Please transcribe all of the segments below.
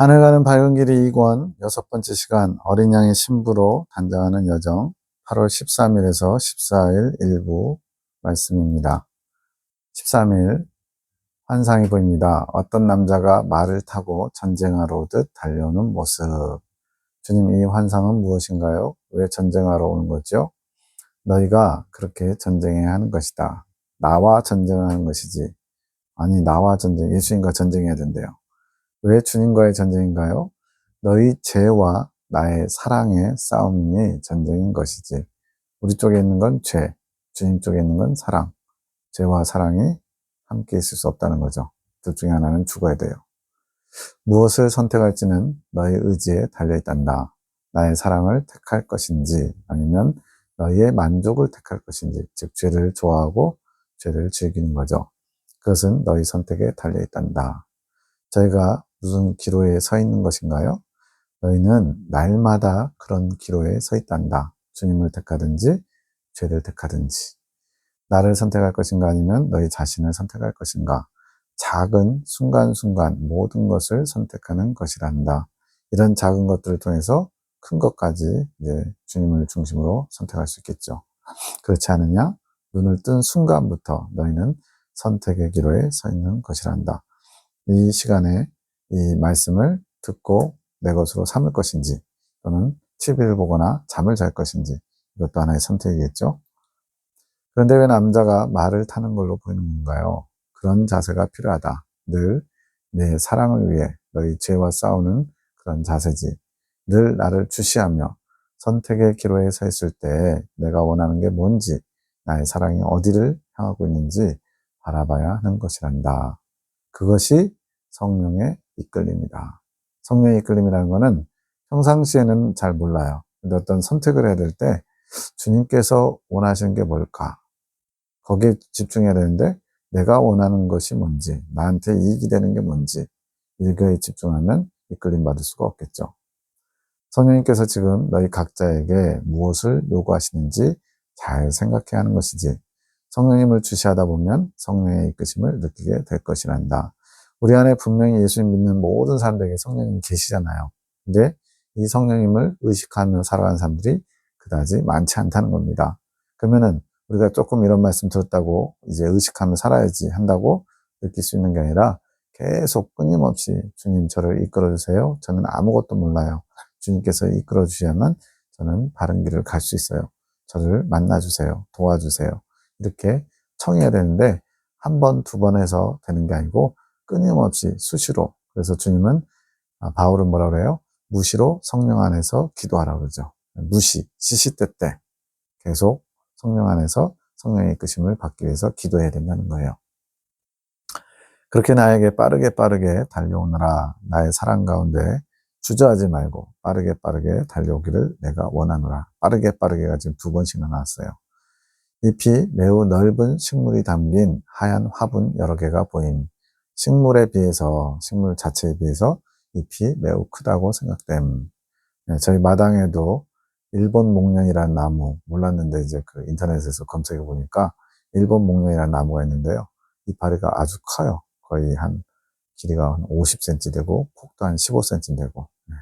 하늘 가는 밝은 길이 2권 여섯 번째 시간 어린 양의 신부로 단장하는 여정 8월 13일에서 14일 일부 말씀입니다. 13일 환상이 보입니다. 어떤 남자가 말을 타고 전쟁하러 오듯 달려오는 모습. 주님, 이 환상은 무엇인가요? 왜 전쟁하러 오는 거죠? 너희가 그렇게 전쟁해야 하는 것이다. 나와 전쟁하는 것이지. 아니, 나와 전쟁, 예수님과 전쟁해야 된대요. 왜 주님과의 전쟁인가요? 너희 죄와 나의 사랑의 싸움이 전쟁인 것이지. 우리 쪽에 있는 건 죄, 주님 쪽에 있는 건 사랑. 죄와 사랑이 함께 있을 수 없다는 거죠. 둘 중에 하나는 죽어야 돼요. 무엇을 선택할지는 너의 의지에 달려있단다. 나의 사랑을 택할 것인지 아니면 너희의 만족을 택할 것인지, 즉 죄를 좋아하고 죄를 즐기는 거죠. 그것은 너희 선택에 달려있단다. 저희가 무슨 기로에 서 있는 것인가요? 너희는 날마다 그런 기로에 서 있단다. 주님을 택하든지 죄를 택하든지. 나를 선택할 것인가 아니면 너희 자신을 선택할 것인가. 작은 순간순간 모든 것을 선택하는 것이란다. 이런 작은 것들을 통해서 큰 것까지 이제 주님을 중심으로 선택할 수 있겠죠. 그렇지 않느냐? 눈을 뜬 순간부터 너희는 선택의 기로에 서 있는 것이란다. 이 시간에 이 말씀을 듣고 내 것으로 삼을 것인지 또는 TV를 보거나 잠을 잘 것인지 이것도 하나의 선택이겠죠. 그런데 왜 남자가 말을 타는 걸로 보이는 건가요? 그런 자세가 필요하다. 늘 내 사랑을 위해 너희 죄와 싸우는 그런 자세지. 늘 나를 주시하며 선택의 기로에 서 있을 때 내가 원하는 게 뭔지, 나의 사랑이 어디를 향하고 있는지 바라봐야 하는 것이란다. 그것이 성령의 이끌림이다. 성령의 이끌림이라는 것은 평상시에는 잘 몰라요. 근데 어떤 선택을 해야 될 때 주님께서 원하시는 게 뭘까? 거기에 집중해야 되는데 내가 원하는 것이 뭔지, 나한테 이익이 되는 게 뭔지 이거에 집중하면 이끌림 받을 수가 없겠죠. 성령님께서 지금 너희 각자에게 무엇을 요구하시는지 잘 생각해야 하는 것이지, 성령님을 주시하다 보면 성령의 이끄심을 느끼게 될 것이란다. 우리 안에 분명히 예수님 믿는 모든 사람들에게 성령님 계시잖아요. 근데 이 성령님을 의식하며 살아가는 사람들이 그다지 많지 않다는 겁니다. 그러면은 우리가 조금 이런 말씀 들었다고 이제 의식하며 살아야지 한다고 느낄 수 있는 게 아니라 계속 끊임없이 주님 저를 이끌어 주세요. 저는 아무것도 몰라요. 주님께서 이끌어 주셔야만 저는 바른 길을 갈 수 있어요. 저를 만나주세요. 도와주세요. 이렇게 청해야 되는데 한 번, 두 번 해서 되는 게 아니고 끊임없이 수시로. 그래서 주님은 바울은 뭐라 그래요? 무시로 성령 안에서 기도하라고 그러죠. 무시, 시시때때 계속 성령 안에서 성령의 이끄심을 받기 위해서 기도해야 된다는 거예요. 그렇게 나에게 빠르게 달려오느라 나의 사랑 가운데 주저하지 말고 빠르게 달려오기를 내가 원하노라. 빠르게가 지금 두 번씩이나 나왔어요. 잎이 매우 넓은 식물이 담긴 하얀 화분 여러 개가 보임. 식물에 비해서, 식물 자체에 비해서 잎이 매우 크다고 생각됨. 네, 저희 마당에도 일본 목련이라는 나무, 몰랐는데 이제 그 인터넷에서 검색해 보니까 일본 목련이라는 나무가 있는데요. 이파리가 아주 커요. 거의 한 길이가 한 50cm 되고 폭도 한 15cm 되고. 네.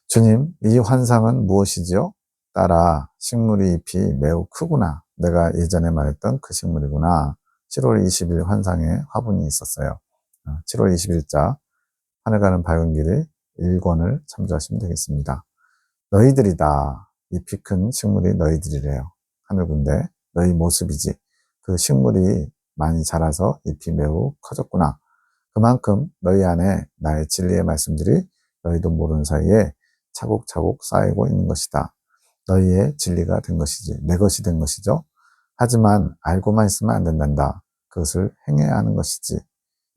주님, 이 환상은 무엇이지요? 따라 식물의 잎이 매우 크구나. 내가 예전에 말했던 그 식물이구나. 7월 20일 환상에 화분이 있었어요. 7월 20일자 하늘 가는 밝은 길의 1권을 참조하시면 되겠습니다. 너희들이다. 잎이 큰 식물이 너희들이래요. 하늘군데 너희 모습이지. 그 식물이 많이 자라서 잎이 매우 커졌구나. 그만큼 너희 안에 나의 진리의 말씀들이 너희도 모르는 사이에 차곡차곡 쌓이고 있는 것이다. 너희의 진리가 된 것이지, 내 것이 된 것이죠. 하지만 알고만 있으면 안 된단다. 그것을 행해야 하는 것이지.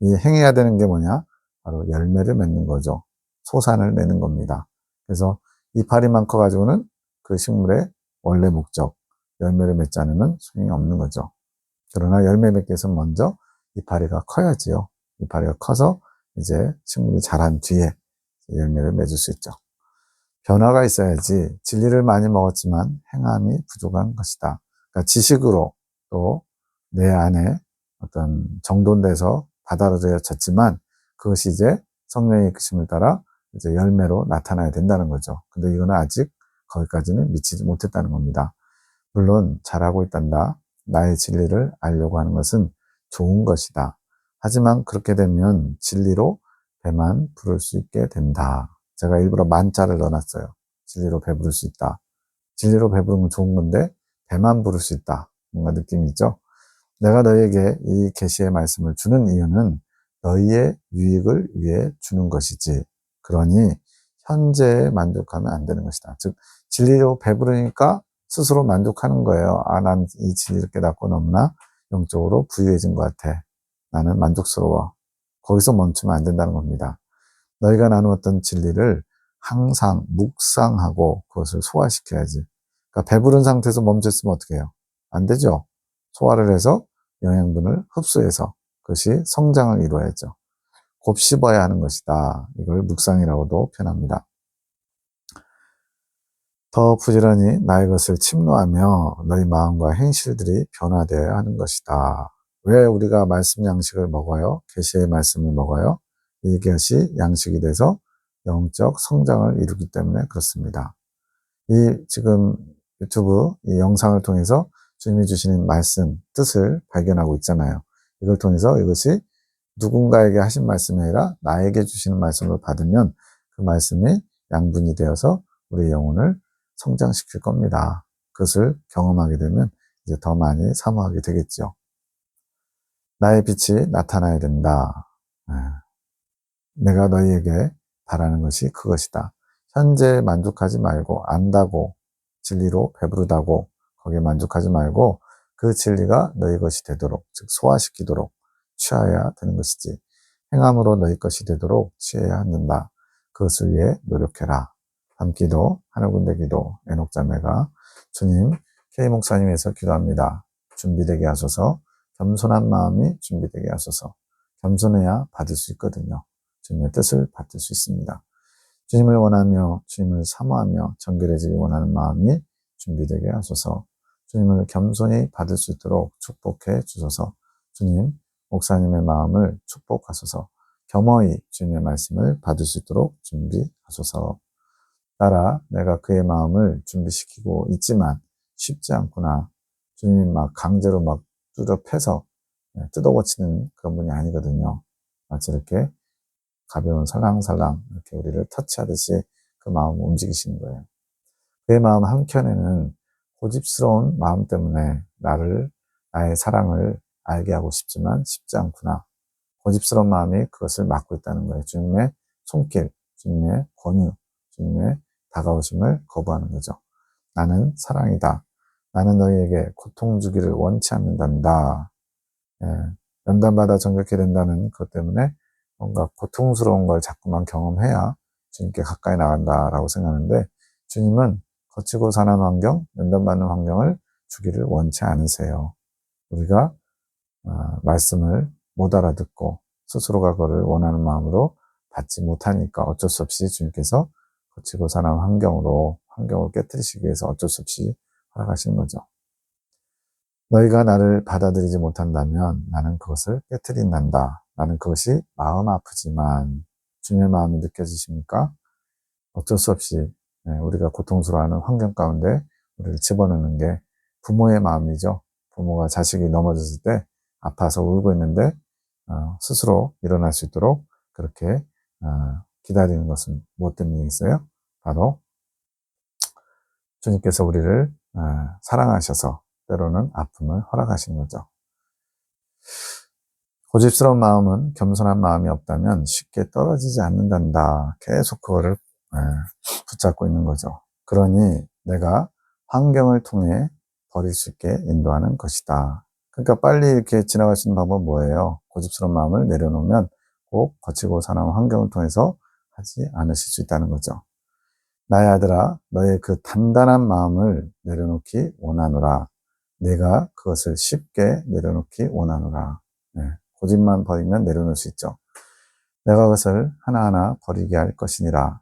이 행해야 되는 게 뭐냐? 바로 열매를 맺는 거죠. 소산을 내는 겁니다. 그래서 이파리만 커가지고는 그 식물의 원래 목적, 열매를 맺지 않으면 소용이 없는 거죠. 그러나 열매 맺기 위해서 먼저 이파리가 커야지요. 이파리가 커서 이제 식물이 자란 뒤에 열매를 맺을 수 있죠. 변화가 있어야지. 진리를 많이 먹었지만 행함이 부족한 것이다. 그러니까 지식으로 또 내 안에 어떤 정돈돼서 받아들여졌지만 그것이 이제 성령의 이끄심을 따라 이제 열매로 나타나야 된다는 거죠. 근데 이거는 아직 거기까지는 미치지 못했다는 겁니다. 물론 잘하고 있단다. 나의 진리를 알려고 하는 것은 좋은 것이다. 하지만 그렇게 되면 진리로 배만 부를 수 있게 된다. 제가 일부러 만자를 넣어놨어요. 진리로 배부를 수 있다. 진리로 배부르면 좋은 건데 배만 부를 수 있다. 뭔가 느낌이 있죠? 내가 너희에게 이 계시의 말씀을 주는 이유는 너희의 유익을 위해 주는 것이지. 그러니 현재에 만족하면 안 되는 것이다. 즉 진리로 배부르니까 스스로 만족하는 거예요. 아, 난 이 진리를 깨닫고 넘나 영적으로 부유해진 것 같아. 나는 만족스러워. 거기서 멈추면 안 된다는 겁니다. 너희가 나누었던 진리를 항상 묵상하고 그것을 소화시켜야지. 그러니까 배부른 상태에서 멈췄으면 어떻게 해요? 안 되죠. 소화를 해서 영양분을 흡수해서 그것이 성장을 이루어야죠. 곱씹어야 하는 것이다. 이걸 묵상이라고도 표현합니다. 더 부지런히 나의 것을 침노하며 너희 마음과 행실들이 변화되어야 하는 것이다. 왜 우리가 말씀 양식을 먹어요? 계시의 말씀을 먹어요? 이것이 양식이 돼서 영적 성장을 이루기 때문에 그렇습니다. 이 지금 유튜브 이 영상을 통해서 주님이 주시는 말씀, 뜻을 발견하고 있잖아요. 이걸 통해서 이것이 누군가에게 하신 말씀이 아니라 나에게 주시는 말씀을 받으면 그 말씀이 양분이 되어서 우리의 영혼을 성장시킬 겁니다. 그것을 경험하게 되면 이제 더 많이 사모하게 되겠죠. 나의 빛이 나타나야 된다. 내가 너희에게 바라는 것이 그것이다. 현재에 만족하지 말고 안다고 진리로 배부르다고 거기에 만족하지 말고 그 진리가 너희 것이 되도록 즉 소화시키도록 취하여야 되는 것이지 행함으로 너희 것이 되도록 취해야 한다. 그것을 위해 노력해라. 밤기도 하늘군대 기도 애녹자매가 주님 K 목사님에서 기도합니다. 준비되게 하소서. 겸손한 마음이 준비되게 하소서. 겸손해야 받을 수 있거든요. 주님의 뜻을 받을 수 있습니다. 주님을 원하며 주님을 사모하며 정결해지기 원하는 마음이 준비되게 하소서. 주님을 겸손히 받을 수 있도록 축복해 주소서. 주님, 목사님의 마음을 축복하소서. 겸허히 주님의 말씀을 받을 수 있도록 준비하소서. 따라 내가 그의 마음을 준비시키고 있지만 쉽지 않구나. 주님이 막 강제로 막 뜯어 패서 뜯어고치는 그런 분이 아니거든요. 마치 이렇게 가벼운 살랑살랑 이렇게 우리를 터치하듯이 그 마음을 움직이시는 거예요. 그의 마음 한켠에는 고집스러운 마음 때문에 나의 사랑을 알게 하고 싶지만 쉽지 않구나. 고집스러운 마음이 그것을 막고 있다는 거예요. 주님의 손길, 주님의 권유, 주님의 다가오심을 거부하는 거죠. 나는 사랑이다. 나는 너희에게 고통 주기를 원치 않는단다. 예, 연단받아 정결케 된다는 것 때문에 뭔가 고통스러운 걸 자꾸만 경험해야 주님께 가까이 나간다라고 생각하는데 주님은 거치고 사는 환경, 연단받는 환경을 주기를 원치 않으세요. 우리가 말씀을 못 알아듣고 스스로가 그거를 원하는 마음으로 받지 못하니까 어쩔 수 없이 주님께서 거치고 사는 환경을 깨뜨리시기 위해서 어쩔 수 없이 허락하시는 거죠. 너희가 나를 받아들이지 못한다면 나는 그것을 깨뜨린단다. 나는 그것이 마음 아프지만 주님의 마음이 느껴지십니까? 어쩔 수 없이 우리가 고통스러워하는 환경 가운데 우리를 집어넣는 게 부모의 마음이죠. 부모가 자식이 넘어졌을 때 아파서 울고 있는데 스스로 일어날 수 있도록 그렇게 기다리는 것은 무엇 때문이겠어요? 바로 주님께서 우리를 사랑하셔서 때로는 아픔을 허락하시는 거죠. 고집스러운 마음은 겸손한 마음이 없다면 쉽게 떨어지지 않는단다. 계속 그거를 붙잡고 있는 거죠. 그러니 내가 환경을 통해 버릴 수 있게 인도하는 것이다. 그러니까 빨리 이렇게 지나갈 수 있는 방법은 뭐예요? 고집스러운 마음을 내려놓으면 꼭 거치고 사는 환경을 통해서 하지 않으실 수 있다는 거죠. 나의 아들아, 너의 그 단단한 마음을 내려놓기 원하노라. 내가 그것을 쉽게 내려놓기 원하노라. 고집만 버리면 내려놓을 수 있죠. 내가 그것을 하나하나 버리게 할 것이니라.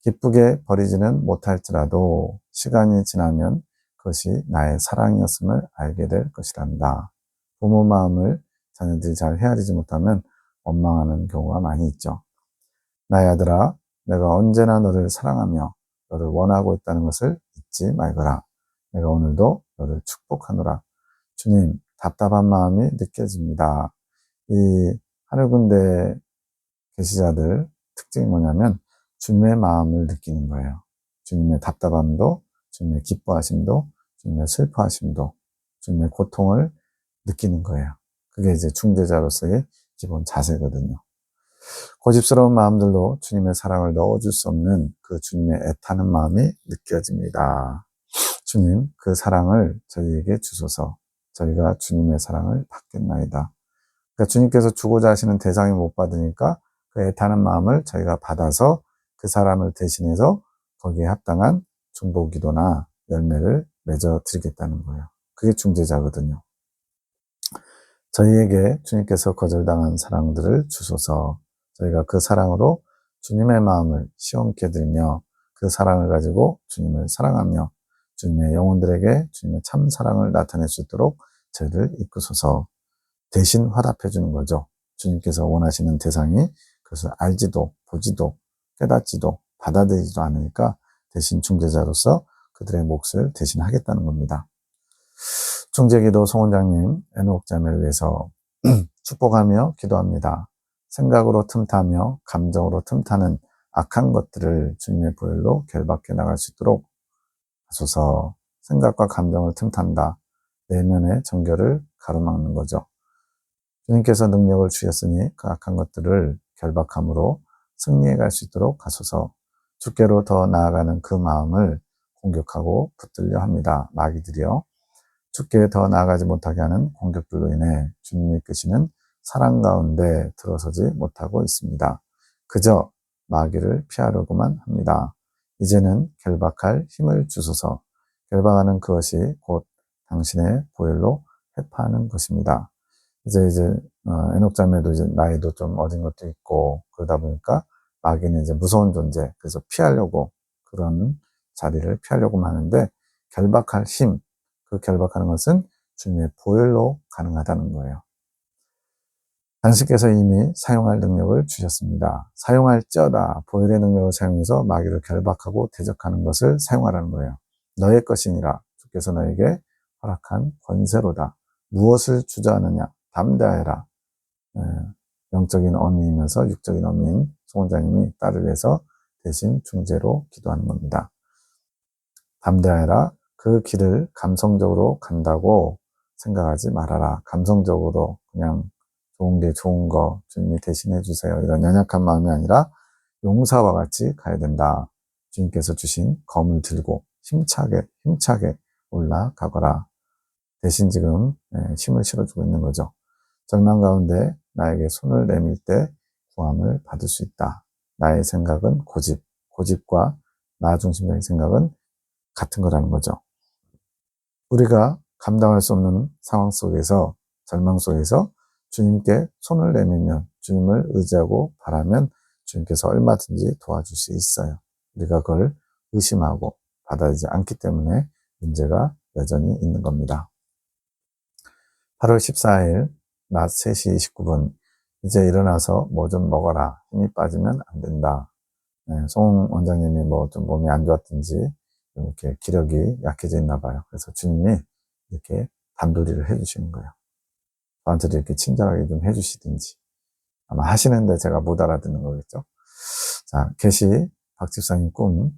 기쁘게 버리지는 못할지라도 시간이 지나면 그것이 나의 사랑이었음을 알게 될 것이란다. 부모 마음을 자녀들이 잘 헤아리지 못하면 원망하는 경우가 많이 있죠. 나의 아들아, 내가 언제나 너를 사랑하며 너를 원하고 있다는 것을 잊지 말거라. 내가 오늘도 너를 축복하노라. 주님, 답답한 마음이 느껴집니다. 이 하늘군대 계시자들 특징이 뭐냐면 주님의 마음을 느끼는 거예요. 주님의 답답함도, 주님의 기뻐하심도, 주님의 슬퍼하심도, 주님의 고통을 느끼는 거예요. 그게 이제 중재자로서의 기본 자세거든요. 고집스러운 마음들로 주님의 사랑을 넣어줄 수 없는 그 주님의 애타는 마음이 느껴집니다. 주님, 그 사랑을 저희에게 주소서. 저희가 주님의 사랑을 받겠나이다. 그러니까 주님께서 주고자 하시는 대상이 못 받으니까 그 애타는 마음을 저희가 받아서 그 사람을 대신해서 거기에 합당한 중보기도나 열매를 맺어 드리겠다는 거예요. 그게 중재자거든요. 저희에게 주님께서 거절당한 사랑들을 주소서. 저희가 그 사랑으로 주님의 마음을 시원케 들며 그 사랑을 가지고 주님을 사랑하며 주님의 영혼들에게 주님의 참 사랑을 나타낼 수 있도록 저희를 이끄소서. 대신 화답해 주는 거죠. 주님께서 원하시는 대상이 그것을 알지도 보지도 깨닫지도 받아들이지도 않으니까 대신 중재자로서 그들의 몫을 대신하겠다는 겁니다. 중재기도 송원장님, 애녹자매를 위해서 축복하며 기도합니다. 생각으로 틈타며 감정으로 틈타는 악한 것들을 주님의 보혈로 결박해 나갈 수 있도록 하소서. 생각과 감정을 틈탄다. 내면의 정결을 가로막는 거죠. 주님께서 능력을 주셨으니 그 악한 것들을 결박함으로 승리해 갈 수 있도록 하소서. 주께로 더 나아가는 그 마음을 공격하고 붙들려 합니다. 마귀들이요. 주께 더 나아가지 못하게 하는 공격들로 인해 주님이 이끄시는 사랑 가운데 들어서지 못하고 있습니다. 그저 마귀를 피하려고만 합니다. 이제는 결박할 힘을 주소서. 결박하는 그것이 곧 당신의 보혈로 회파하는 것입니다. 이제 에녹자매도 이제 나이도 좀 어린 것도 있고 그러다 보니까 마귀는 이제 무서운 존재, 그래서 피하려고 그런 자리를 피하려고 하는데 결박할 힘, 그 결박하는 것은 주님의 보혈로 가능하다는 거예요. 당신께서 이미 사용할 능력을 주셨습니다. 사용할지어다 보혈의 능력을 사용해서 마귀를 결박하고 대적하는 것을 사용하라는 거예요. 너의 것이니라 주께서 너에게 허락한 권세로다. 무엇을 주저하느냐 담대하여라. 영적인 어미이면서 육적인 어미인 송원장님이 딸을 위해서 대신 중재로 기도하는 겁니다. 담대하여라. 그 길을 감성적으로 간다고 생각하지 말아라. 감성적으로 그냥 좋은 게 좋은 거 주님이 대신해 주세요. 이런 연약한 마음이 아니라 용사와 같이 가야 된다. 주님께서 주신 검을 들고 힘차게 올라가거라. 대신 지금 힘을 실어주고 있는 거죠. 절망 가운데 나에게 손을 내밀 때 구함을 받을 수 있다. 나의 생각은 고집과 나 중심적인 생각은 같은 거라는 거죠. 우리가 감당할 수 없는 상황 속에서, 절망 속에서 주님께 손을 내밀면, 주님을 의지하고 바라면 주님께서 얼마든지 도와줄 수 있어요. 우리가 그걸 의심하고 받아들이지 않기 때문에 문제가 여전히 있는 겁니다. 8월 14일 낮 3시 29분 이제 일어나서 뭐 좀 먹어라. 힘이 빠지면 안 된다. 송 원장님이 뭐 좀 몸이 안 좋았든지 이렇게 기력이 약해져 있나 봐요. 그래서 주님이 이렇게 단도리를 해주시는 거예요. 저한테도 이렇게 친절하게 좀 해주시든지 아마 하시는데 제가 못 알아듣는 거겠죠. 자, 계시 박집사님 꿈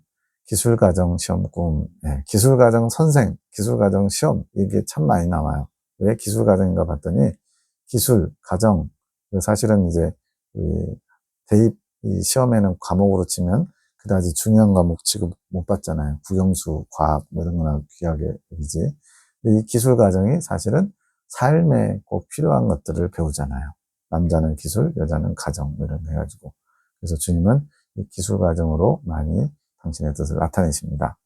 기술과정 시험 꿈, 기술과정 선생, 기술과정 시험 이게 참 많이 나와요. 왜 기술과정인가 봤더니 기술, 가정 사실은 이제 대입 시험에는 과목으로 치면 그다지 중요한 과목 취급 못 받잖아요. 국영수, 과학 뭐 이런 거나 귀하게 여기지. 이 기술 과정이 사실은 삶에 꼭 필요한 것들을 배우잖아요. 남자는 기술, 여자는 가정 이런 거 해가지고. 그래서 주님은 이 기술 과정으로 많이 당신의 뜻을 나타내십니다.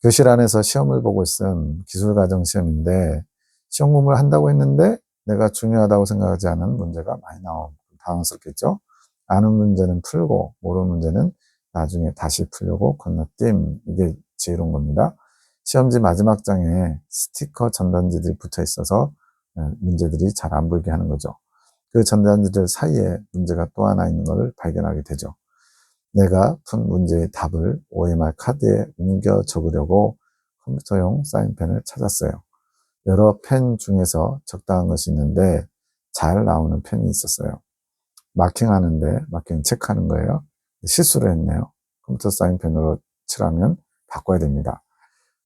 교실 안에서 시험을 보고 있음 기술 과정 시험인데 시험 공부를 한다고 했는데 내가 중요하다고 생각하지 않은 문제가 많이 나오고 당황스럽겠죠. 아는 문제는 풀고 모르는 문제는 나중에 다시 풀려고 건너뛰임. 이게 지혜로운 겁니다. 시험지 마지막 장에 스티커 전단지들이 붙어 있어서 문제들이 잘 안 보이게 하는 거죠. 그 전단지들 사이에 문제가 또 하나 있는 것을 발견하게 되죠. 내가 푼 문제의 답을 OMR 카드에 옮겨 적으려고 컴퓨터용 사인펜을 찾았어요. 여러 펜 중에서 적당한 것이 있는데 잘 나오는 펜이 있었어요. 마킹 체크하는 거예요. 실수를 했네요. 컴퓨터 사인펜으로 칠하면 바꿔야 됩니다.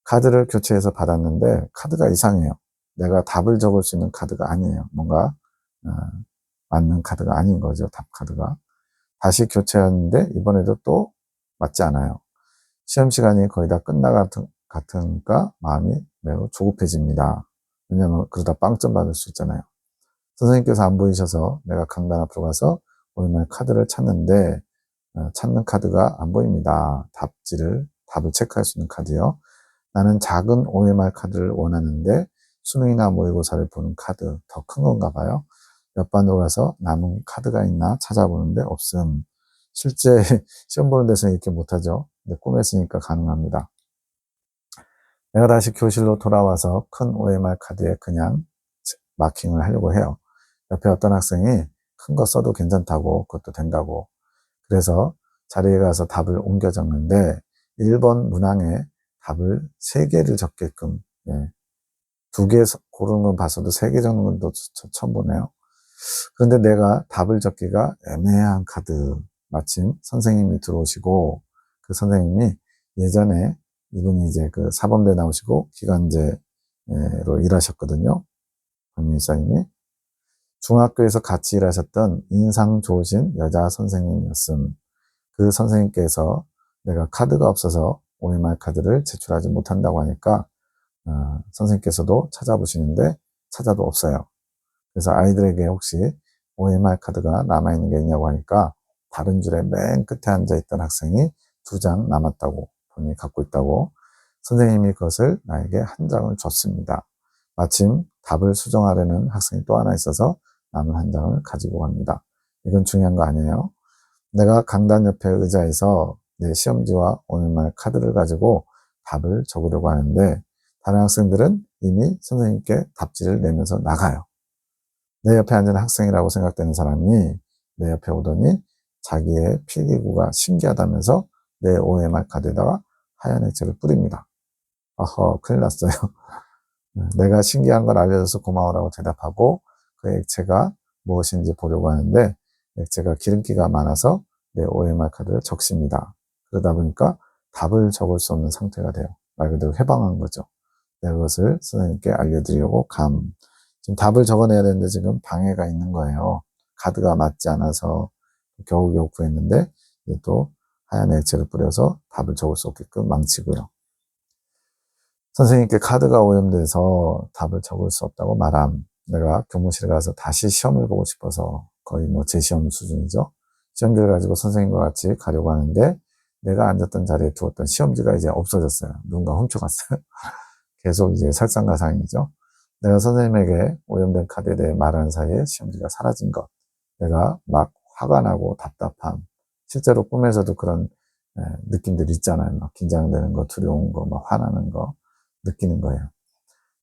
카드를 교체해서 받았는데 카드가 이상해요. 내가 답을 적을 수 있는 카드가 아니에요. 뭔가 맞는 카드가 아닌 거죠. 답 카드가. 다시 교체했는데 이번에도 또 맞지 않아요. 시험 시간이 거의 다 같으니까 마음이 매우 조급해집니다. 왜냐면 그러다 빵점 받을 수 있잖아요. 선생님께서 안 보이셔서 내가 강단 앞으로 가서 OMR 카드를 찾는데 찾는 카드가 안 보입니다. 답을 체크할 수 있는 카드요. 나는 작은 OMR 카드를 원하는데 수능이나 모의고사를 보는 카드 더 큰 건가 봐요. 옆반으로 가서 남은 카드가 있나 찾아보는데 없음. 실제 시험 보는 데서는 이렇게 못하죠. 근데 꿈에 쓰니까 가능합니다. 내가 다시 교실로 돌아와서 큰 OMR 카드에 그냥 마킹을 하려고 해요. 옆에 어떤 학생이 큰 거 써도 괜찮다고, 그것도 된다고. 그래서 자리에 가서 답을 옮겨 적는데 1번 문항에 답을 3개를 적게끔, 2개 고르는 건 봤어도 3개 적는 건 또 처음 보네요. 그런데 내가 답을 적기가 애매한 카드, 마침 선생님이 들어오시고, 그 선생님이 예전에 이분이 이제 그 사범대 나오시고 기간제로 일하셨거든요. 박민수님이. 중학교에서 같이 일하셨던 인상 좋으신 여자 선생님이었음. 그 선생님께서 내가 카드가 없어서 OMR 카드를 제출하지 못한다고 하니까 선생님께서도 찾아보시는데 찾아도 없어요. 그래서 아이들에게 혹시 OMR 카드가 남아있는 게 있냐고 하니까 다른 줄에 맨 끝에 앉아있던 학생이 2장 남았다고, 본인이 갖고 있다고, 선생님이 그것을 나에게 1장을 줬습니다. 마침 답을 수정하려는 학생이 또 하나 있어서 남은 1장을 가지고 갑니다. 이건 중요한 거 아니에요. 내가 강단 옆에 의자에서 내 시험지와 OMR 카드를 가지고 답을 적으려고 하는데 다른 학생들은 이미 선생님께 답지를 내면서 나가요. 내 옆에 앉은 학생이라고 생각되는 사람이 내 옆에 오더니 자기의 필기구가 신기하다면서 내 OMR 카드에다가 하얀 액체를 뿌립니다. 큰일 났어요. 내가 신기한 걸 알려줘서 고마워라고 대답하고 그 액체가 무엇인지 보려고 하는데 액체가 기름기가 많아서 내 OMR 카드를 적십니다. 그러다 보니까 답을 적을 수 없는 상태가 돼요. 말 그대로 해방한 거죠. 내가 그것을 선생님께 알려드리려고 지금 답을 적어내야 되는데 지금 방해가 있는 거예요. 카드가 맞지 않아서 겨우겨우 구했는데 또 하얀 액체를 뿌려서 답을 적을 수 없게끔 망치고요. 선생님께 카드가 오염돼서 답을 적을 수 없다고 말함. 내가 교무실에 가서 다시 시험을 보고 싶어서 거의 재시험 수준이죠. 시험지를 가지고 선생님과 같이 가려고 하는데 내가 앉았던 자리에 두었던 시험지가 이제 없어졌어요. 누군가 훔쳐갔어요. 계속 이제 설상가상이죠. 내가 선생님에게 오염된 카드에 대해 말하는 사이에 시험지가 사라진 것. 내가 막 화가 나고 답답함. 실제로 꿈에서도 그런 느낌들이 있잖아요. 막 긴장되는 거, 두려운 거, 막 화나는 거 느끼는 거예요.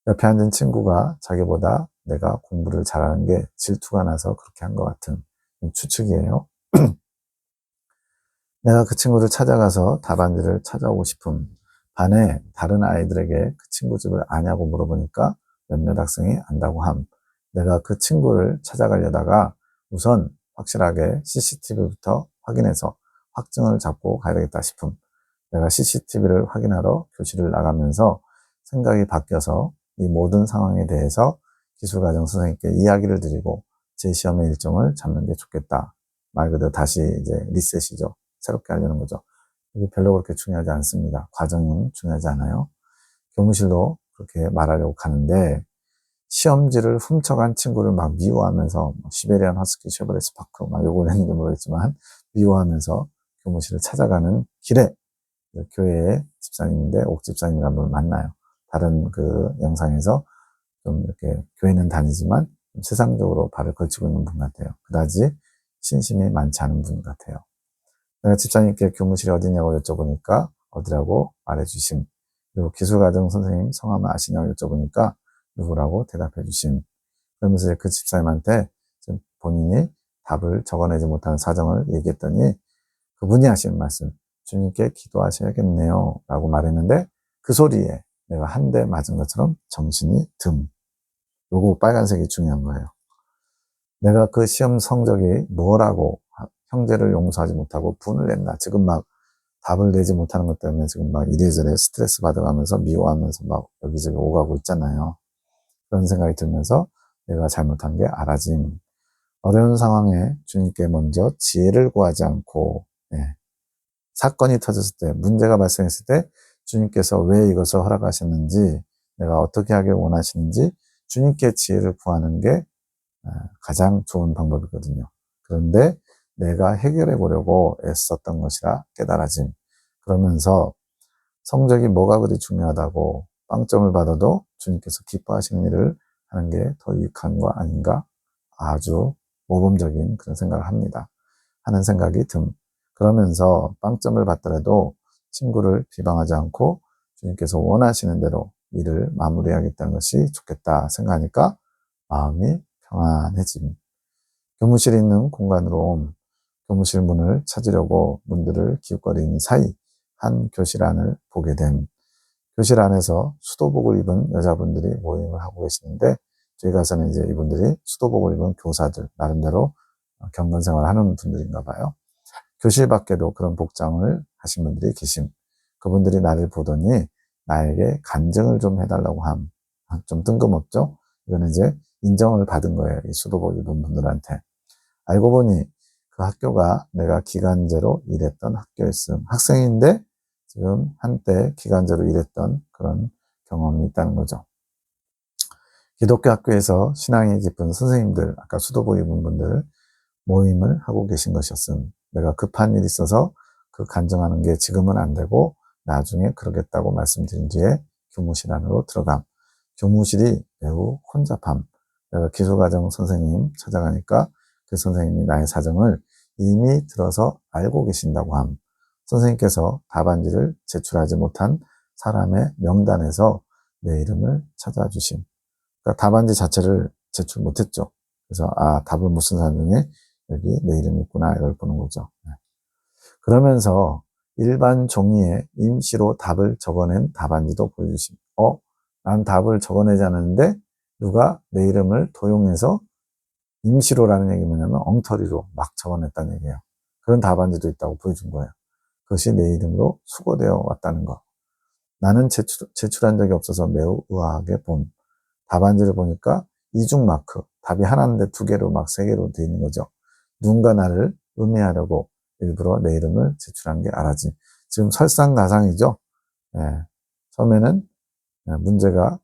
옆에 앉은 친구가 자기보다 내가 공부를 잘하는 게 질투가 나서 그렇게 한 것 같은 추측이에요. 내가 그 친구를 찾아가서 답안지를 찾아오고 싶음. 반에 다른 아이들에게 그 친구 집을 아냐고 물어보니까 몇몇 학생이 안다고 함. 내가 그 친구를 찾아가려다가 우선 확실하게 CCTV부터 확인해서 확증을 잡고 가야 되겠다 싶음. 내가 CCTV를 확인하러 교실을 나가면서 생각이 바뀌어서 이 모든 상황에 대해서 기술과정 선생님께 이야기를 드리고 제 시험의 일정을 잡는 게 좋겠다. 말 그대로 다시 이제 리셋이죠. 새롭게 하려는 거죠. 이게 별로 그렇게 중요하지 않습니다. 과정은 중요하지 않아요. 교무실로 그렇게 말하려고 가는데 시험지를 훔쳐간 친구를 막 미워하면서 시베리안 허스키 쉐보레 스파크 막 욕을 했는지 모르겠지만 미워하면서 교무실을 찾아가는 길에 교회의 집사님인데 옥집사님이라는 분을 만나요. 다른 그 영상에서 좀 이렇게 교회는 다니지만 세상적으로 발을 걸치고 있는 분 같아요. 그다지 신심이 많지 않은 분 같아요. 내가 집사님께 교무실이 어디냐고 여쭤보니까 어디라고 말해주심. 그리고 기술과정 선생님 성함을 아시냐고 여쭤보니까 누구라고 대답해 주심. 그러면서 그 집사님한테 본인이 답을 적어내지 못하는 사정을 얘기했더니 그분이 하시는 말씀, 주님께 기도하셔야겠네요 라고 말했는데 그 소리에 내가 한 대 맞은 것처럼 정신이 듬. 요거 빨간색이 중요한 거예요. 내가 그 시험 성적이 뭐라고 형제를 용서하지 못하고 분을 냈나. 지금 막 답을 내지 못하는 것 때문에 지금 막 이래저래 스트레스 받아가면서 미워하면서 막 여기저기 오가고 있잖아요. 그런 생각이 들면서 내가 잘못한 게 알아짐. 어려운 상황에 주님께 먼저 지혜를 구하지 않고, 예, 사건이 터졌을 때, 문제가 발생했을 때 주님께서 왜 이것을 허락하셨는지, 내가 어떻게 하길 원하시는지 주님께 지혜를 구하는 게 가장 좋은 방법이거든요. 그런데 내가 해결해 보려고 애썼던 것이라 깨달아짐. 그러면서 성적이 뭐가 그리 중요하다고 빵점을 받아도 주님께서 기뻐하시는 일을 하는 게 더 유익한 거 아닌가? 아주 모범적인 그런 생각을 합니다. 하는 생각이 그러면서 빵점을 받더라도 친구를 비방하지 않고 주님께서 원하시는 대로 일을 마무리하겠다는 것이 좋겠다 생각하니까 마음이 평안해짐. 교무실에 있는 공간으로 교무실 문을 찾으려고 문들을 기웃거리는 사이 한 교실 안을 보게 됨. 교실 안에서 수도복을 입은 여자분들이 모임을 하고 계시는데 저희 가서는 이제 이분들이 수도복을 입은 교사들, 나름대로 경건생활을 하는 분들인가 봐요. 교실 밖에도 그런 복장을 하신 분들이 계심. 그분들이 나를 보더니 나에게 간증을 좀 해달라고 함. 좀 뜬금없죠? 이거는 이제 인정을 받은 거예요. 이 수도복 입은 분들한테. 알고 보니 그 학교가 내가 기간제로 일했던 학교였음. 학생인데 지금 한때 기간제로 일했던 그런 경험이 있다는 거죠. 기독교 학교에서 신앙이 깊은 선생님들, 아까 수도복 입은 분들 모임을 하고 계신 것이었음. 내가 급한 일이 있어서 그 간증하는 게 지금은 안 되고 나중에 그러겠다고 말씀드린 뒤에 교무실 안으로 들어감. 교무실이 매우 혼잡함. 내가 기술과정 선생님 찾아가니까 그 선생님이 나의 사정을 이미 들어서 알고 계신다고 함. 선생님께서 답안지를 제출하지 못한 사람의 명단에서 내 이름을 찾아주심. 그러니까 답안지 자체를 제출 못했죠. 그래서 답을 못 쓴 사람 중에 여기 내 이름이 있구나 이걸 보는 거죠. 그러면서 일반 종이에 임시로 답을 적어낸 답안지도 보여주심. 난 답을 적어내지 않았는데 누가 내 이름을 도용해서 임시로라는 얘기 뭐냐면 엉터리로 막 적어냈다는 얘기예요. 그런 답안지도 있다고 보여준 거예요. 그것이 내 이름으로 수거되어 왔다는 거. 나는 제출한 적이 없어서 매우 의아하게 본 답안지를 보니까 이중 마크, 답이 하나인데 두 개로 막 세 개로 되어 있는 거죠. 누군가 나를 음해하려고 일부러 내 이름을 제출한 게 알아지. 지금 설상가상이죠. 예, 처음에는 문제가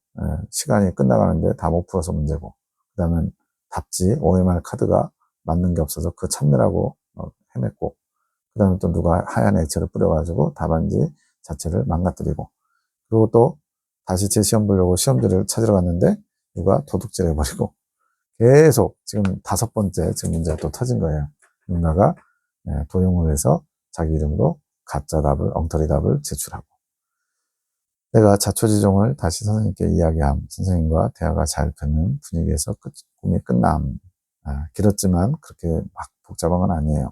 시간이 끝나가는데 다 못 풀어서 문제고, 그 다음엔 답지 OMR 카드가 맞는 게 없어서 그거 찾느라고 헤맸고, 그 다음에 또 누가 하얀 액체를 뿌려가지고 답안지 자체를 망가뜨리고, 그리고 또 다시 제 시험 보려고 시험지를 찾으러 갔는데 누가 도둑질 해버리고, 계속 지금 5번째 지금 문제가 또 터진 거예요. 누군가가 도용을 해서 자기 이름으로 가짜 답을, 엉터리 답을 제출하고. 내가 자초지종을 다시 선생님께 이야기함. 선생님과 대화가 잘 되는 분위기에서 꿈이 끝남. 길었지만 그렇게 막 복잡한 건 아니에요.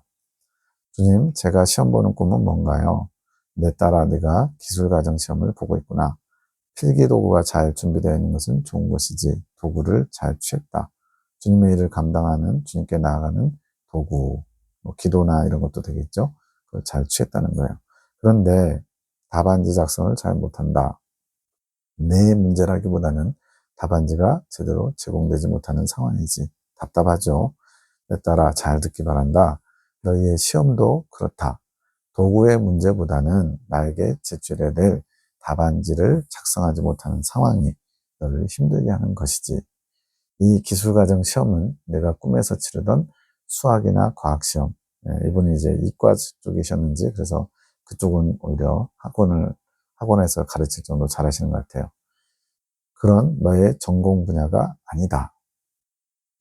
주님, 제가 시험 보는 꿈은 뭔가요? 내 딸아, 네가 기술과정 시험을 보고 있구나. 필기 도구가 잘 준비되어 있는 것은 좋은 것이지 도구를 잘 취했다. 주님의 일을 감당하는, 주님께 나아가는 도구, 뭐 기도나 이런 것도 되겠죠. 그걸 잘 취했다는 거예요. 그런데 답안지 작성을 잘 못한다. 내 문제라기보다는 답안지가 제대로 제공되지 못하는 상황이지. 답답하죠. 내 딸아, 잘 듣기 바란다. 너희의 시험도 그렇다. 도구의 문제보다는 나에게 제출해야 될 답안지를 작성하지 못하는 상황이 너를 힘들게 하는 것이지. 이 기술과정 시험은 내가 꿈에서 치르던 수학이나 과학시험, 이분이 이제 이과 쪽이셨는지 그래서 그쪽은 오히려 학원에서 가르칠 정도로 잘하시는 것 같아요. 그런 너의 전공 분야가 아니다.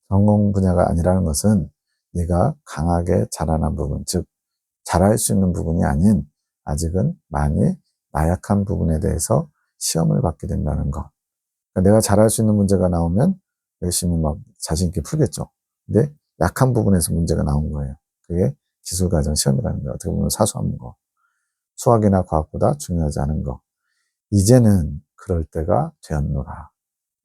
전공 분야가 아니라는 것은 네가 강하게 자라난 부분, 즉 잘할 수 있는 부분이 아닌 아직은 많이 나약한 부분에 대해서 시험을 받게 된다는 것. 그러니까 내가 잘할 수 있는 문제가 나오면 열심히 막 자신 있게 풀겠죠. 근데 약한 부분에서 문제가 나온 거예요. 그게 기술과정 시험이라는 거, 어떻게 보면 사소한 거, 수학이나 과학보다 중요하지 않은 거. 이제는 그럴 때가 되었노라.